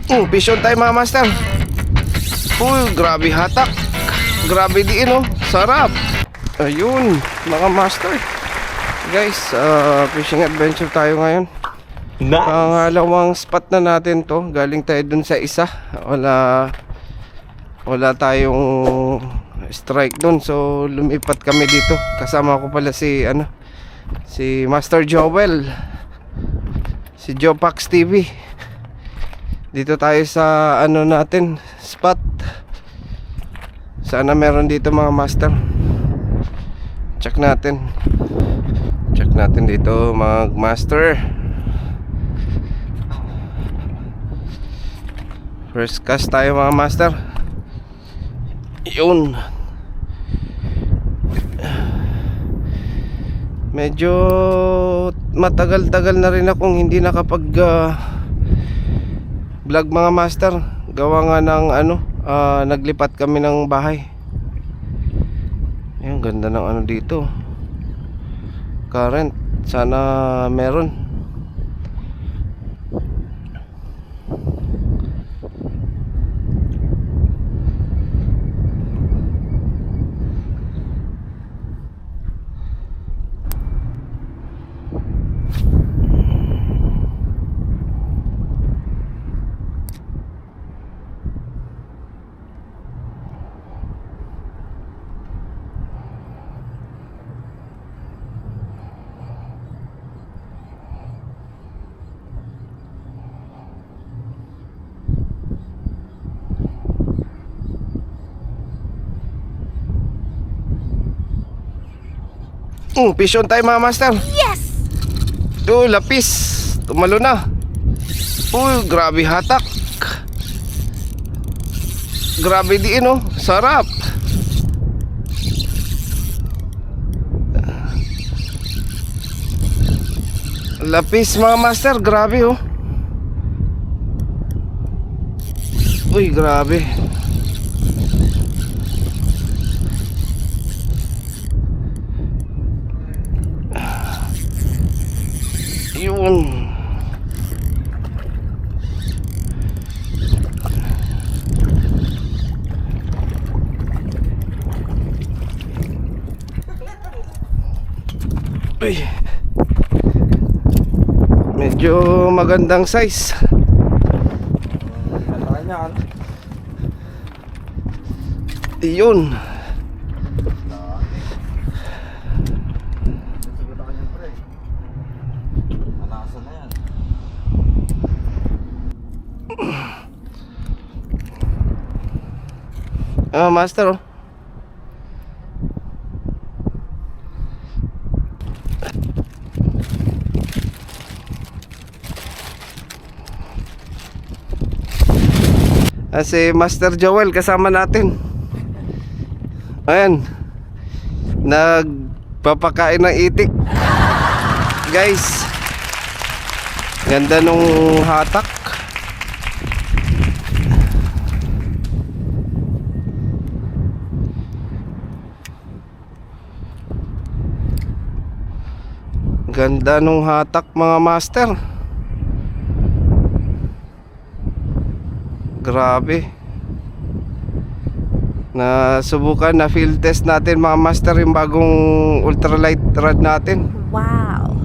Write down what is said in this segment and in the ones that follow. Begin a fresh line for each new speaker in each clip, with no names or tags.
Vision time mga master. Uy, grabe hatak. Grabe diin oh. Sarap. Ayun, mga master. Guys, fishing adventure tayo ngayon.
Nice.
Pangalawang spot na natin to. Galing tayo dun sa isa. Wala tayong strike dun. So lumipat kami dito. Kasama ko pala si Master Joel, si Jopax TV. Dito tayo sa natin spot. Sana meron dito mga master. Check natin dito mga master. First cast tayo mga master. Yun. Medyo matagal-tagal na rin akong hindi nakapag vlog mga master. Gawa nga ng naglipat kami ng bahay. Ayun, ganda ng dito. Current, sana meron. Vision time mga master.
Yes!
Lapis. Tumalo na. Grabe hatak. Grabe diin oh. Sarap. Lapis mga master. Grabe oh. Grabe. Yun. Medyo magandang size. Yun. Master oh. Si Master Joel kasama natin. Ayan, nagpapakain ng itik. Guys, ganda nung hatak. Ganda nung hatak mga master. Grabe. Nasubukan na field test natin mga master yung bagong ultralight rod natin.
Wow!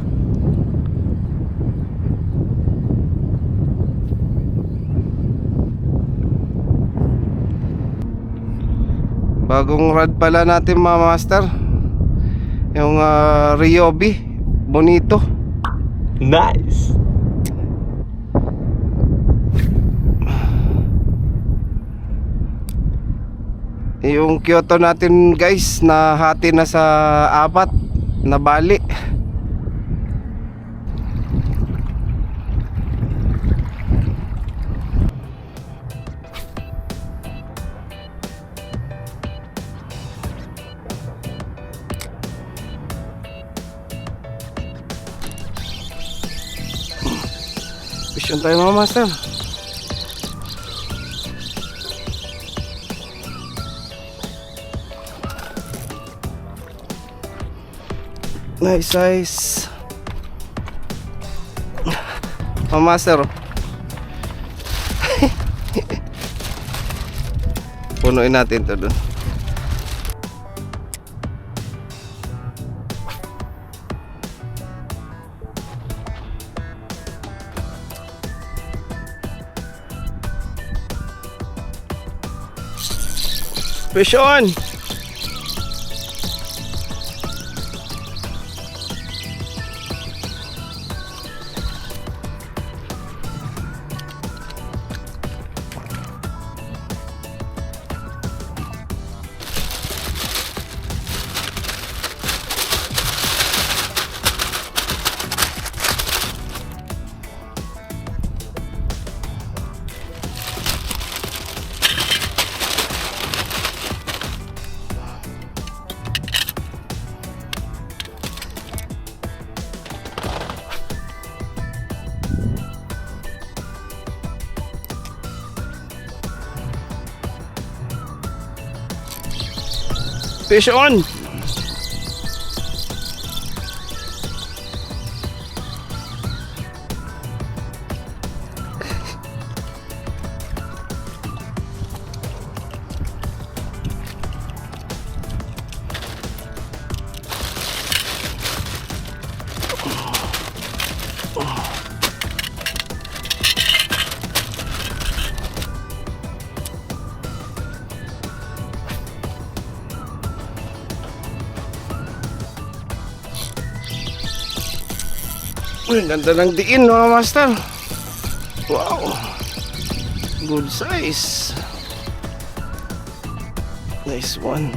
Bagong rod pala natin mga master. Yung Ryobi Bonito.
Nice.
Yung Kyoto natin guys, nahati na sa 4 na bali. Vision tayo mga master. Nice size. Master. Punuin natin to dun. Fish on! Fish on! Uy, ganda ng diin mga master. Wow. Good size. Nice one.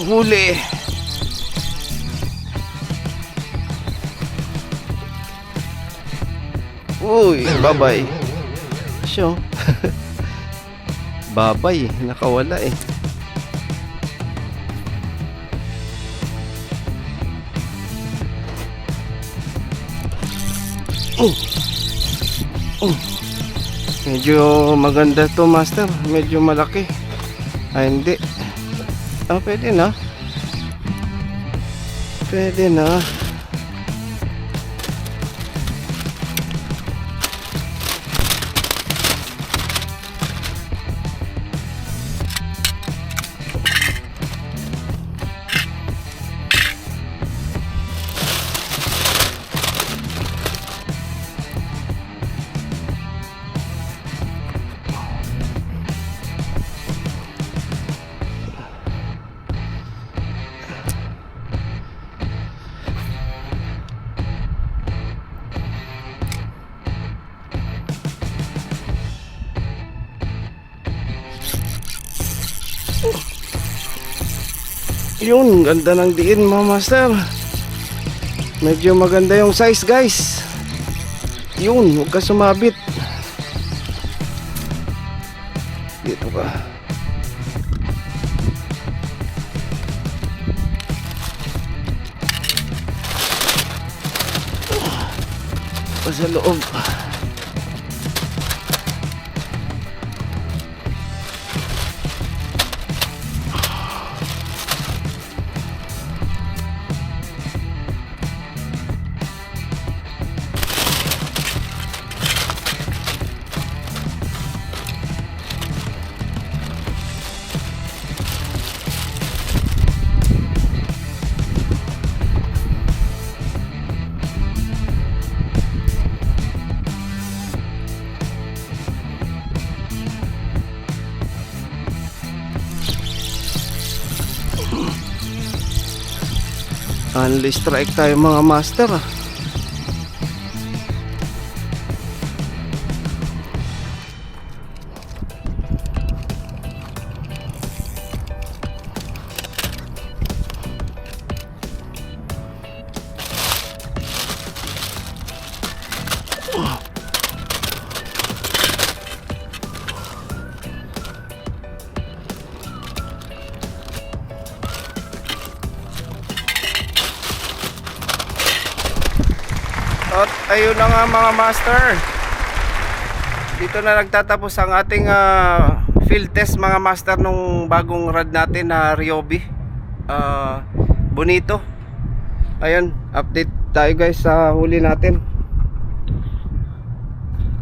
Huli. Uy, babay. Siyo. Babay, nakawala eh. Medyo maganda to master. Medyo malaki. Ay hindi. Ah, pwede na. Pwede na. Yun, ganda ng diin mga master. Medyo maganda yung size guys. Yun, huwag ka sumabit. Dito ka. Pa sa loob. Only strike tayo mga master ah. At ayun na nga mga master. Dito na nagtatapos ang ating field test mga master nung bagong rod natin na Ryobi. Bonito. Ayun, update tayo guys sa huli natin.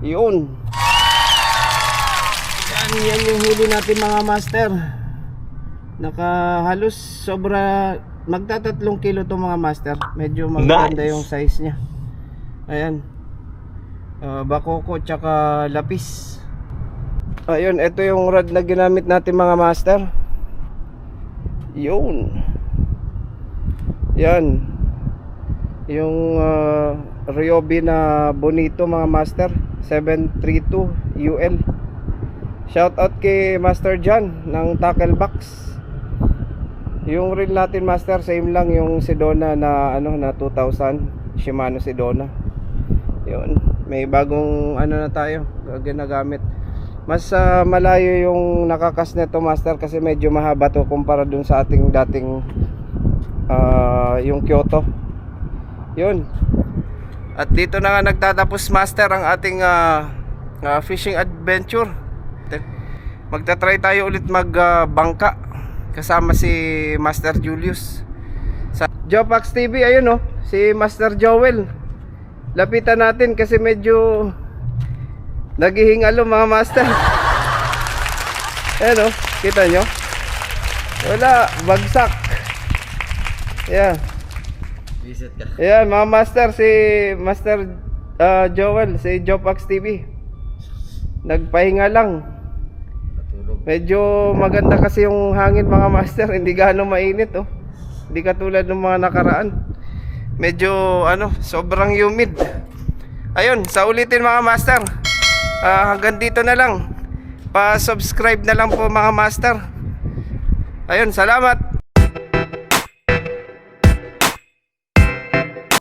Yun. Yan yung huli natin mga master. Nakahalos sobra, magta-3 kilo to mga master. Medyo maganda
Nice.
yung size niya. Ayan. Bakoko tsaka lapis. Ayun, ito yung rod na ginamit natin mga master. Yun. Yan. Yung Ryobi na Bonito mga master 732 UL. Shout out kay Master John ng Tackle Box. Yung reel natin master same lang yung Sedona na na 2000 Shimano Sedona. Yun, may bagong na tayo ginagamit. Mas malayo yung nakakas nito master kasi medyo mahaba to kumpara dun sa ating dating yung Kyoto. Yun. At dito na nga nagtatapos master ang ating fishing adventure. Magta-try tayo ulit magbangka kasama si Master Julius sa Jopax TV. Ayun si Master Joel. Lapitan natin kasi medyo naghihingalo mga master. Ayan kita nyo? Wala, bagsak. Yeah.
Visit ka.
Ayan mga master, si Master Joel, si Jopax TV. Nagpahinga lang. Medyo maganda kasi yung hangin mga master, hindi gaano mainit Hindi katulad ng mga nakaraan. Medyo sobrang humid. Ayun, sa ulitin mga master. Hanggang dito na lang. Pa-subscribe na lang po mga master. Ayun, salamat.